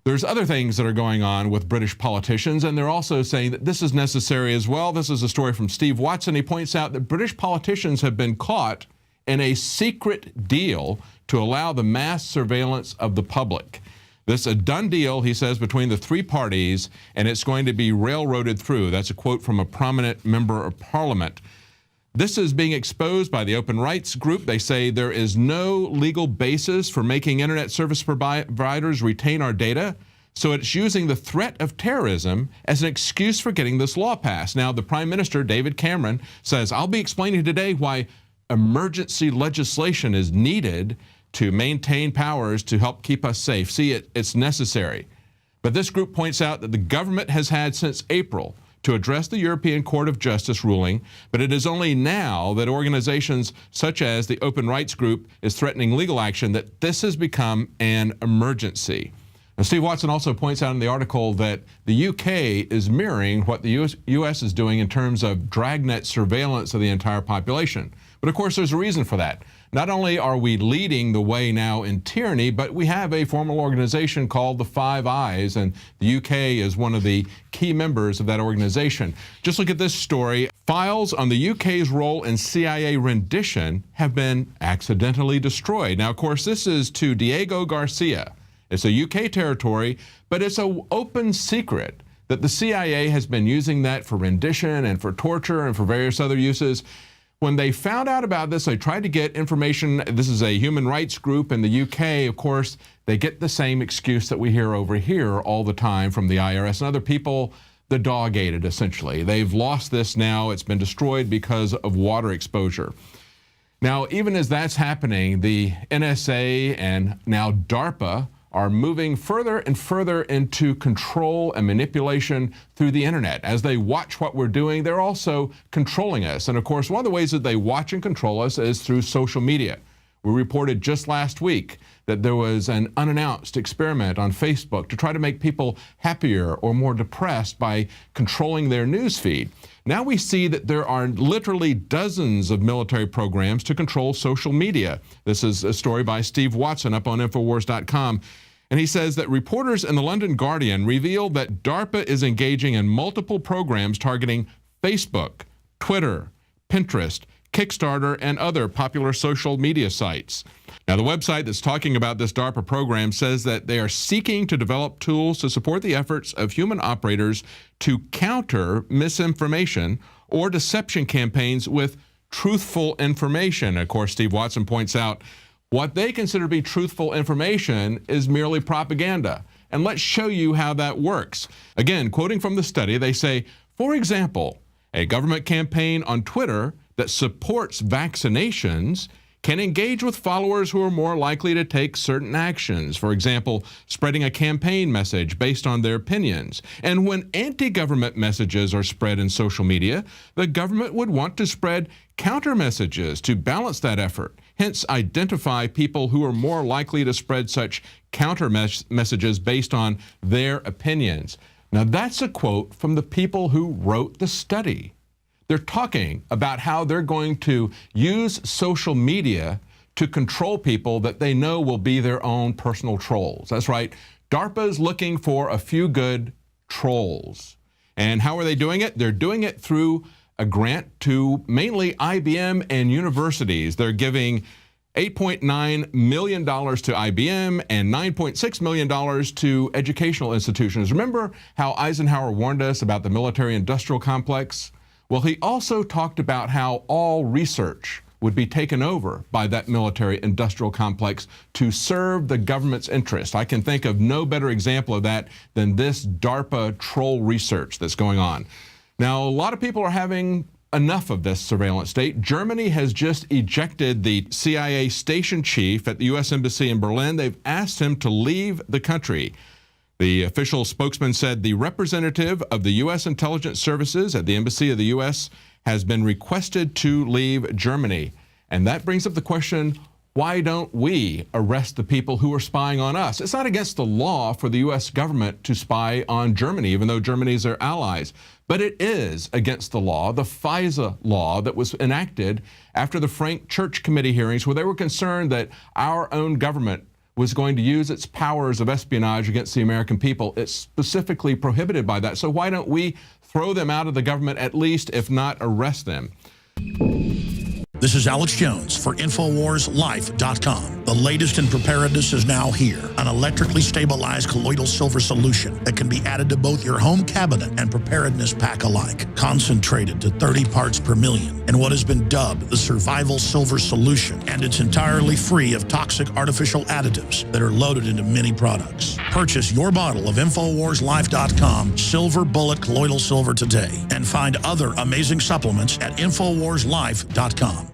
There's other things that are going on with British politicians, and they're also saying that this is necessary as well. This is a story from Steve Watson. He points out that British politicians have been caught in a secret deal to allow the mass surveillance of the public. This is a done deal, he says, between the three parties, and it's going to be railroaded through. That's a quote from a prominent member of Parliament. This is being exposed by the Open Rights Group. They say there is no legal basis for making internet service providers retain our data, so it's using the threat of terrorism as an excuse for getting this law passed. Now, the Prime Minister, David Cameron, says, I'll be explaining today why emergency legislation is needed to maintain powers to help keep us safe. See, it's necessary. But this group points out that the government has had since April to address the European Court of Justice ruling, but it is only now that organizations such as the Open Rights Group is threatening legal action that this has become an emergency. Now, Steve Watson also points out in the article that the UK is mirroring what the US is doing in terms of dragnet surveillance of the entire population. But of course, there's a reason for that. Not only are we leading the way now in tyranny, but we have a formal organization called the Five Eyes, and the UK is one of the key members of that organization. Just look at this story. Files on the UK's role in CIA rendition have been accidentally destroyed. Now, of course, this is to Diego Garcia. It's a UK territory, but it's an open secret that the CIA has been using that for rendition and for torture and for various other uses. When they found out about this, they tried to get information. This is a human rights group in the UK. Of course, they get the same excuse that we hear over here all the time from the IRS and other people. The dog ate it, essentially. They've lost this now. It's been destroyed because of water exposure. Now, even as that's happening, the NSA and now DARPA are moving further and further into control and manipulation through the internet. As they watch what we're doing, they're also controlling us. And of course, one of the ways that they watch and control us is through social media. We reported just last week that there was an unannounced experiment on Facebook to try to make people happier or more depressed by controlling their news feed. Now we see that there are literally dozens of military programs to control social media. This is a story by Steve Watson up on Infowars.com. And he says that reporters in the London Guardian revealed that DARPA is engaging in multiple programs targeting Facebook, Twitter, Pinterest, Kickstarter, and other popular social media sites. Now, the website that's talking about this DARPA program says that they are seeking to develop tools to support the efforts of human operators to counter misinformation or deception campaigns with truthful information. Of course, Steve Watson points out what they consider to be truthful information is merely propaganda. And let's show you how that works. Again, quoting from the study, they say, for example, a government campaign on Twitter that supports vaccinations can engage with followers who are more likely to take certain actions. For example, spreading a campaign message based on their opinions. And when anti-government messages are spread in social media, the government would want to spread counter messages to balance that effort. Hence, identify people who are more likely to spread such counter messages based on their opinions. Now, that's a quote from the people who wrote the study. They're talking about how they're going to use social media to control people that they know will be their own personal trolls. That's right. DARPA is looking for a few good trolls. And how are they doing it? They're doing it through a grant to mainly IBM and universities. They're giving $8.9 million to IBM and $9.6 million to educational institutions. Remember how Eisenhower warned us about the military-industrial complex? Well, he also talked about how all research would be taken over by that military-industrial complex to serve the government's interest. I can think of no better example of that than this DARPA troll research that's going on. Now, a lot of people are having enough of this surveillance state. Germany has just ejected the CIA station chief at the U.S. Embassy in Berlin. They've asked him to leave the country. The official spokesman said the representative of the U.S. intelligence services at the Embassy of the U.S. has been requested to leave Germany. And that brings up the question, why don't we arrest the people who are spying on us? It's not against the law for the U.S. government to spy on Germany, even though Germany is their allies. But it is against the law, the FISA law that was enacted after the Frank Church Committee hearings, where they were concerned that our own government was going to use its powers of espionage against the American people. It's specifically prohibited by that. So why don't we throw them out of the government, at least, if not arrest them? This is Alex Jones for InfoWarsLife.com. The latest in preparedness is now here. An electrically stabilized colloidal silver solution that can be added to both your home cabinet and preparedness pack alike. Concentrated to 30 parts per million in what has been dubbed the survival silver solution. And it's entirely free of toxic artificial additives that are loaded into many products. Purchase your bottle of InfoWarsLife.com Silver Bullet Colloidal Silver today and find other amazing supplements at InfoWarsLife.com.